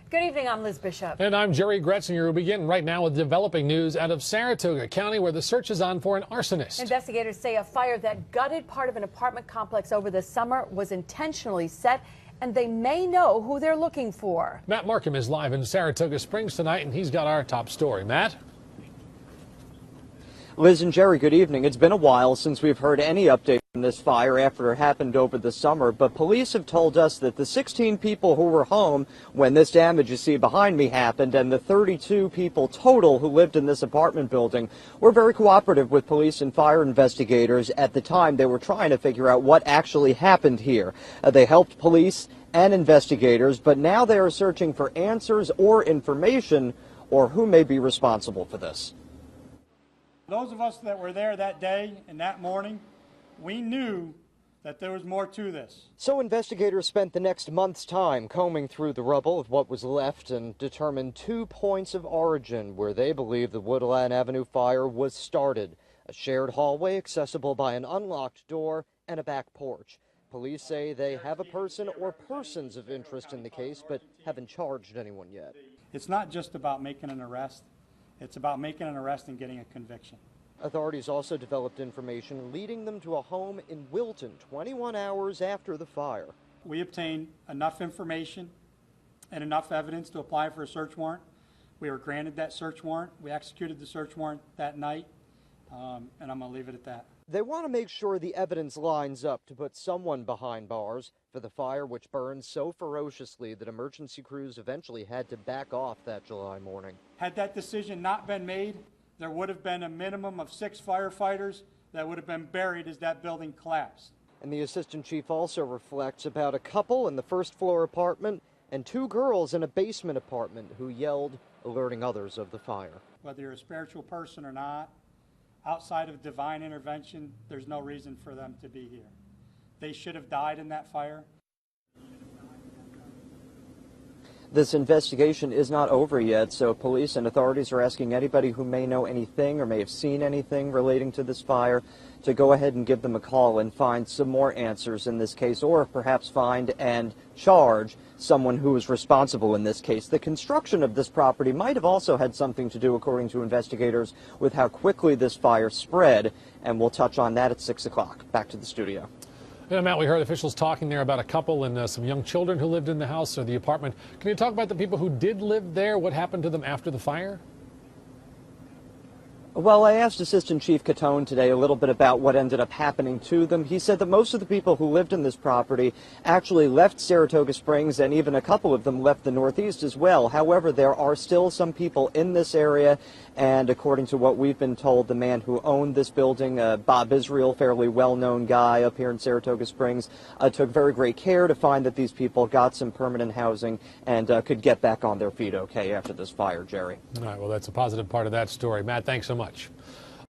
Good evening, I'm Liz Bishop. And I'm Jerry Gretzinger. We'll begin right now with developing news out of Saratoga County, where the search is on for an arsonist. Investigators say a fire that gutted part of an apartment complex over the summer was intentionally set, and they may know who they're looking for. Matt Markham is live in Saratoga Springs tonight, and he's got our top story. Matt? Liz and Jerry, good evening. It's been a while since we've heard any update on this fire after it happened over the summer, but police have told us that the 16 people who were home when this damage you see behind me happened and the 32 people total who lived in this apartment building were very cooperative with police and fire investigators at the time they were trying to figure out what actually happened here. They helped police and investigators, but now they are searching for answers or information or who may be responsible for this. Those of us that were there that day and that morning, we knew that there was more to this. So investigators spent the next month's time combing through the rubble of what was left and determined 2 points of origin where they believe the Woodland Avenue fire was started. A shared hallway accessible by an unlocked door and a back porch. Police say they have a person or persons of interest in the case, but haven't charged anyone yet. It's not just about making an arrest. It's about making an arrest and getting a conviction. Authorities also developed information leading them to a home in Wilton 21 hours after the fire. We obtained enough information and enough evidence to apply for a search warrant. We were granted that search warrant. We executed the search warrant that night, and I'm going to leave it at that. They want to make sure the evidence lines up to put someone behind bars for the fire which burned so ferociously that emergency crews eventually had to back off that July morning. Had that decision not been made, there would have been a minimum of 6 firefighters that would have been buried as that building collapsed. And the assistant chief also reflects about a couple in the first floor apartment and 2 girls in a basement apartment who yelled, alerting others of the fire. Whether you're a spiritual person or not, outside of divine intervention, there's no reason for them to be here. They should have died in that fire. This investigation is not over yet, so police and authorities are asking anybody who may know anything or may have seen anything relating to this fire to go ahead and give them a call and find some more answers in this case, or perhaps find and charge someone who is responsible in this case. The construction of this property might have also had something to do, according to investigators, with how quickly this fire spread, and we'll touch on that at 6 o'clock. Back to the studio. Yeah, Matt, we heard officials talking there about a couple and some young children who lived in the house or the apartment. Can you talk about the people who did live there? What happened to them after the fire? Well, I asked Assistant Chief Catone today a little bit about what ended up happening to them. He said that most of the people who lived in this property actually left Saratoga Springs, and even a couple of them left the Northeast as well. However, there are still some people in this area, and according to what we've been told, the man who owned this building, Bob Israel, fairly well-known guy up here in Saratoga Springs, took very great care to find that these people got some permanent housing and could get back on their feet okay after this fire, Jerry. All right, well, that's a positive part of that story. Matt, thanks so much.